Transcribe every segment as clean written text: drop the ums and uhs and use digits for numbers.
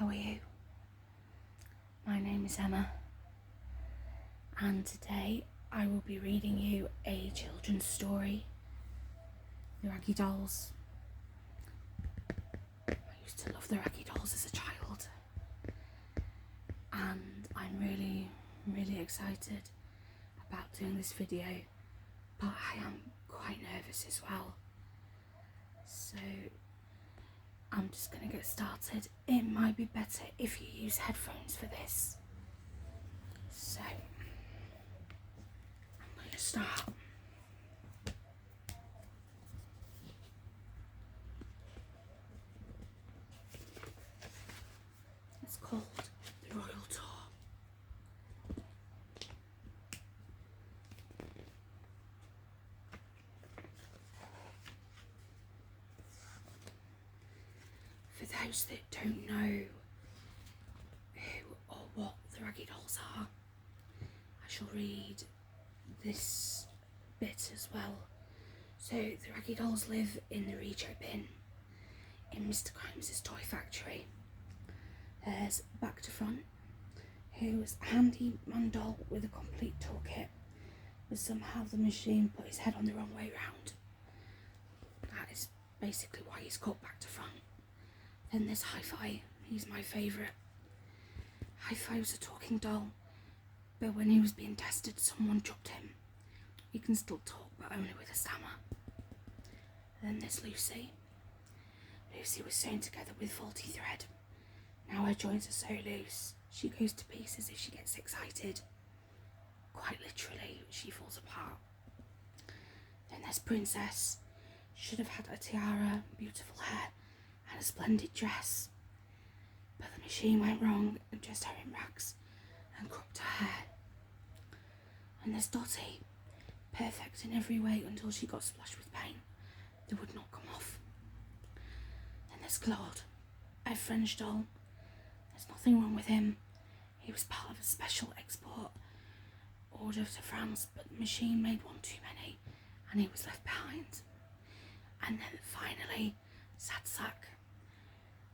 how are you? My name is Emma, and today I will be reading you a children's story, The Raggy Dolls. I used to love the Raggy Dolls as a child, and I'm really excited about doing this video, but I am quite nervous as well. So I'm just going to get started. It might be better if you use headphones for this. So I'm going to start. It's called The Royal Tour. For those that don't know who or what the Raggy Dolls are, I shall read this bit as well. So the Raggy Dolls live in the Rego bin in Mr. Grimes' toy factory. There's Back to Front, who's a handyman doll with a complete toolkit, but somehow the machine put his head on the wrong way round. That is basically why he's called Back to Front. Then there's Hi-Fi, he's my favourite. Hi-Fi was a talking doll, but when he was being tested, someone dropped him. He can still talk, but only with a stammer. Then there's Lucy. Lucy was sewn together with faulty thread. Now her joints are so loose, she goes to pieces if she gets excited. Quite literally, she falls apart. Then there's Princess. Should have had a tiara, beautiful hair, and a splendid dress. But the machine went wrong and dressed her in rags and cropped her hair. And there's Dottie, perfect in every way until she got splashed with paint that would not come off. Then there's Claude, a French doll. There's nothing wrong with him. He was part of a special export order to France, but the machine made one too many and he was left behind. And then finally, Sad Sack.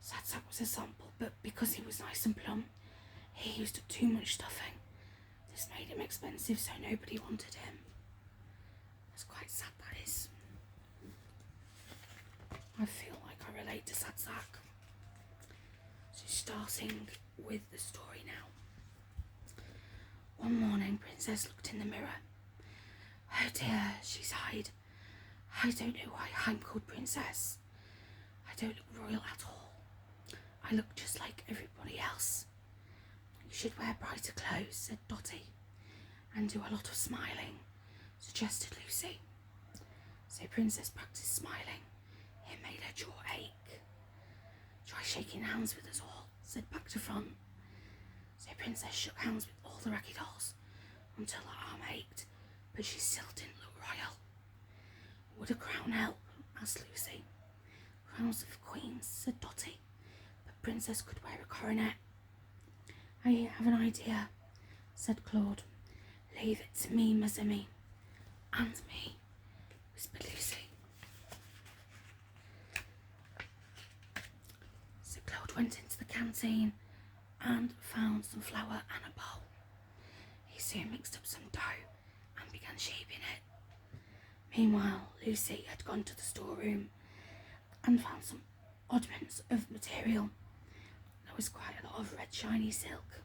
Sad Sack was a sample, but because he was nice and plump, he used up too much stuffing. This made him expensive, so nobody wanted him. That's quite sad, that is. I feel like I relate to Sad Sack. So starting with the story now. One morning, Princess looked in the mirror. Oh dear, she sighed. I don't know why I'm called Princess. I don't look royal at all. I look just like everybody else. You should wear brighter clothes, said Dottie, and do a lot of smiling, suggested Lucy. So Princess practiced smiling. It made her jaw ache. Try shaking hands with us all, said Back to Front. So Princess shook hands with all the Raggy Dolls until her arm ached, but she still didn't look royal. Would a crown help? Asked Lucy. Crowns of queens, said Dottie, but Princess could wear a coronet. I have an idea, said Claude. Leave it to me, Mazimi. And me, whispered Lucy. So Claude went into the canteen and found some flour and a bowl. He soon mixed up some dough and began shaping it. Meanwhile, Lucy had gone to the storeroom and found some oddments of material. There was quite a lot of red shiny silk.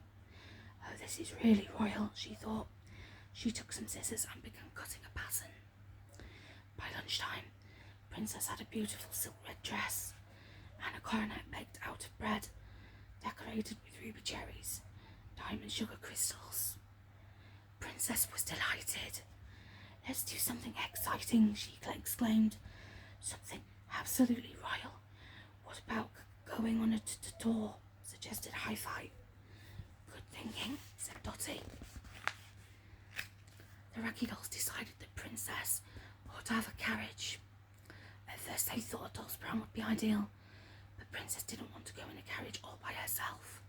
Oh, this is really royal, she thought. She took some scissors and began cutting a pattern. By lunchtime, Princess had a beautiful silk red dress and a coronet baked out of bread, decorated with ruby cherries, diamond sugar crystals. Princess was delighted. Let's do something exciting, she exclaimed. Something absolutely royal. What about going on a tour? Suggested Hi-Fi. Good thinking, said Dottie. The Raggy Dolls decided that Princess ought to have a carriage. At first they thought a doll's pram would be ideal, but Princess didn't want to go in a carriage all by herself.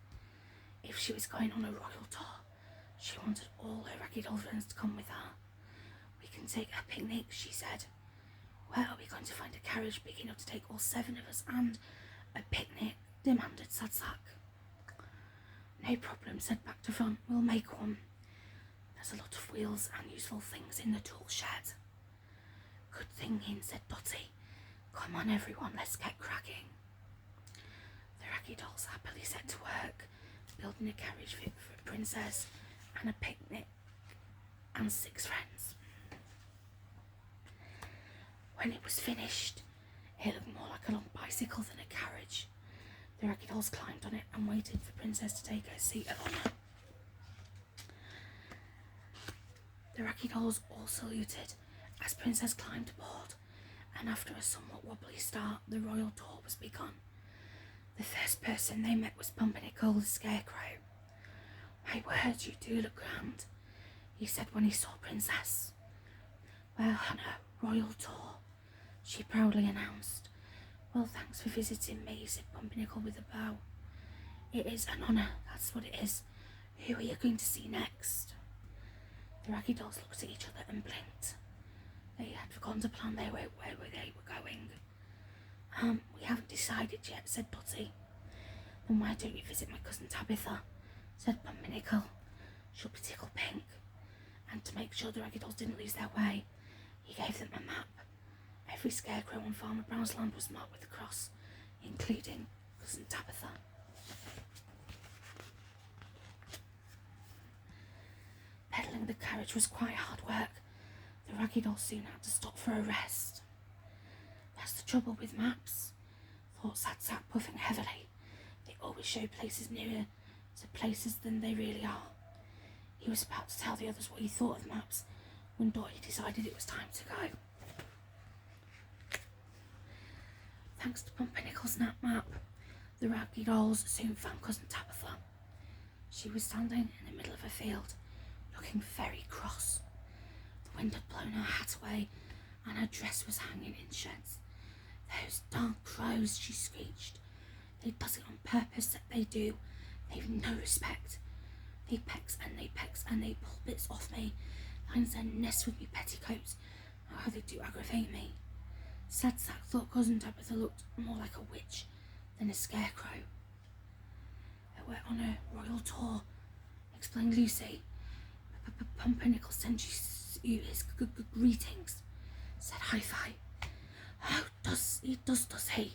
If she was going on a royal tour, she wanted all her Raggy Doll friends to come with her. We can take a picnic, she said. Where are we going to find a carriage big enough to take all 7 of us and a picnic? Demanded Sad Sack. No problem, said back to front. We'll make one. There's a lot of wheels and useful things in the tool shed. Good thinking, said Dotty. Come on, everyone, let's get cracking. The Raggy dolls happily set to work, building a carriage fit for a princess and a picnic and 6 friends. When it was finished, it looked more like a long bicycle than a carriage. The Raggy dolls climbed on it and waited for Princess to take her seat of honour. The Raggy dolls all saluted as Princess climbed aboard, and after a somewhat wobbly start, the royal tour was begun. The first person they met was Pumpernickel the Scarecrow. My word, you do look grand, he said when he saw Princess. Well, on a royal tour, she proudly announced. Well, thanks for visiting me, said Pumpernickel with a bow. It is an honour, that's what it is. Who are you going to see next? The Raggy dolls looked at each other and blinked. They had forgotten to plan where they were going. We haven't decided yet, said Dotty. Then why don't you visit my cousin Tabitha, said Pumpernickel. She'll be tickled pink. And to make sure the Raggy dolls didn't lose their way, he gave them a map. Every scarecrow on Farmer Brown's land was marked with a cross, including cousin Tabitha. Peddling the carriage was quite hard work. The Raggy dolls soon had to stop for a rest. That's the trouble with maps, thought Sad Sack, puffing heavily. They always show places nearer to places than they really are. He was about to tell the others what he thought of maps when Dotty decided it was time to go. Thanks to Pumpernickel's map, the Raggy dolls soon found cousin Tabitha. She was standing in the middle of a field, looking very cross. The wind had blown her hat away, and her dress was hanging in shreds. Those darn crows, she screeched. They does it on purpose, that they do. They've no respect. They pecks and they pecks and they pull bits off me, lines their nests with me petticoats. Oh, how they do aggravate me. Sad Sack thought cousin Tabitha looked more like a witch than a scarecrow. We're on a royal tour, explained Lucy. Pumpernickel sends you his greetings, said Hi-Fi. Oh, does he?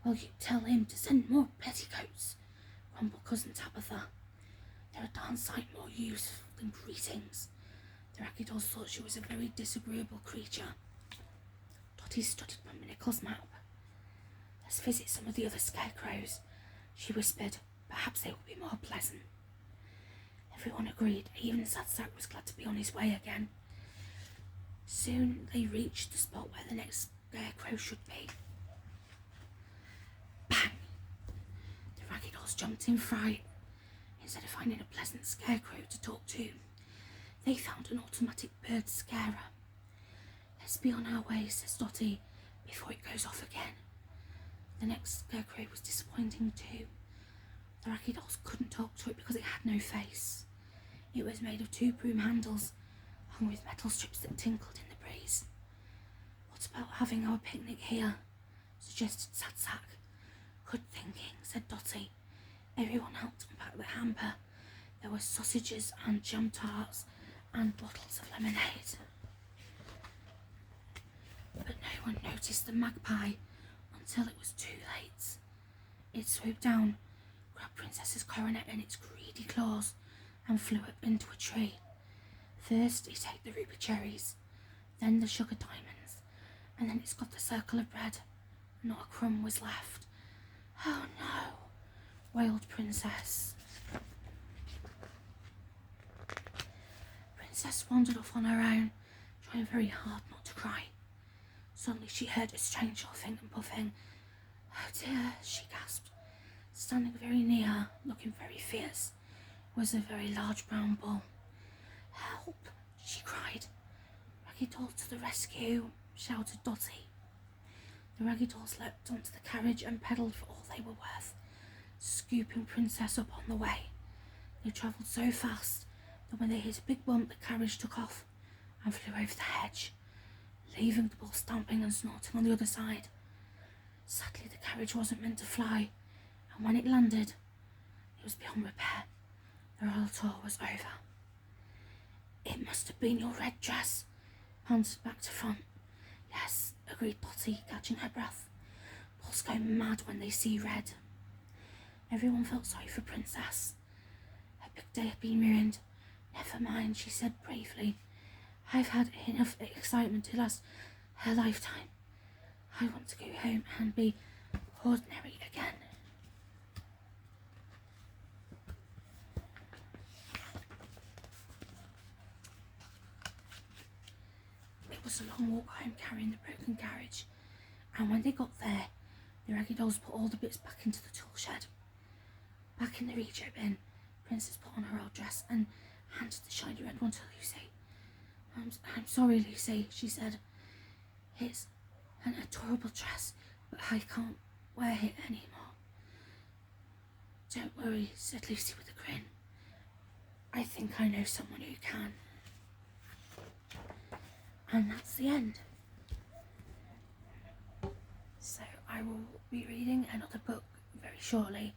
Well, you tell him to send more petticoats, grumbled cousin Tabitha. They're a darn sight more useful than greetings. The Raggy dolls thought she was a very disagreeable creature. Dotty studied Pumpernickel's map. Let's visit some of the other scarecrows, she whispered. Perhaps they will be more pleasant. Everyone agreed. Even Sad Sack was glad to be on his way again. Soon they reached the spot where the next scarecrow should be. Bang! The Raggy dolls jumped in fright. Instead of finding a pleasant scarecrow to talk to, they found an automatic bird scarer. Let's be on our way, says Dotty, before it goes off again. The next scarecrow was disappointing too. The Raggy dolls couldn't talk to it because it had no face. It was made of 2 broom handles, hung with metal strips that tinkled in the breeze. What about having our picnic here? Suggested Sad Sack. Good thinking, said Dotty. Everyone helped unpack the hamper. There were sausages and jam tarts and bottles of lemonade. But no one noticed the magpie until it was too late. It swooped down, grabbed Princess's coronet in its greedy claws, and flew up into a tree. First it ate the ruby cherries, then the sugar diamonds, and then it's got the circle of bread. Not a crumb was left. Oh no, wailed Princess. Princess wandered off on her own, trying very hard not to cry. Suddenly she heard a strange huffing and puffing. Oh dear, she gasped. Standing very near her, looking very fierce, was a very large brown bull. Help, she cried. Raggy dolls to the rescue, shouted Dotty. The Raggy dolls leapt onto the carriage and pedalled for all they were worth, scooping Princess up on the way. They travelled so fast that when they hit a big bump, the carriage took off and flew over the hedge, leaving the bull stamping and snorting on the other side. Sadly, the carriage wasn't meant to fly, and when it landed, was beyond repair. The royal tour was over. It must have been your red dress. Pounced back to front. Yes, agreed Potty, catching her breath. Bulls go mad when they see red. Everyone felt sorry for Princess. Her big day had been ruined. Never mind, she said bravely. I've had enough excitement to last her lifetime. I want to go home and be ordinary again. It was a long walk home carrying the broken carriage, and when they got there, the Raggy dolls put all the bits back into the tool shed. Back in the reject bin, Princess put on her old dress and handed the shiny red one to Lucy. I'm sorry, Lucy, she said. It's an adorable dress, but I can't wear it anymore. Don't worry, said Lucy with a grin. I think I know someone who can. And that's the end. So I will be reading another book very shortly,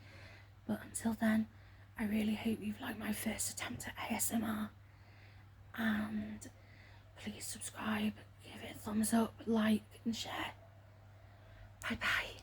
but until then, I really hope you've liked my first attempt at ASMR, and please subscribe, give it a thumbs up, like and share. Bye bye.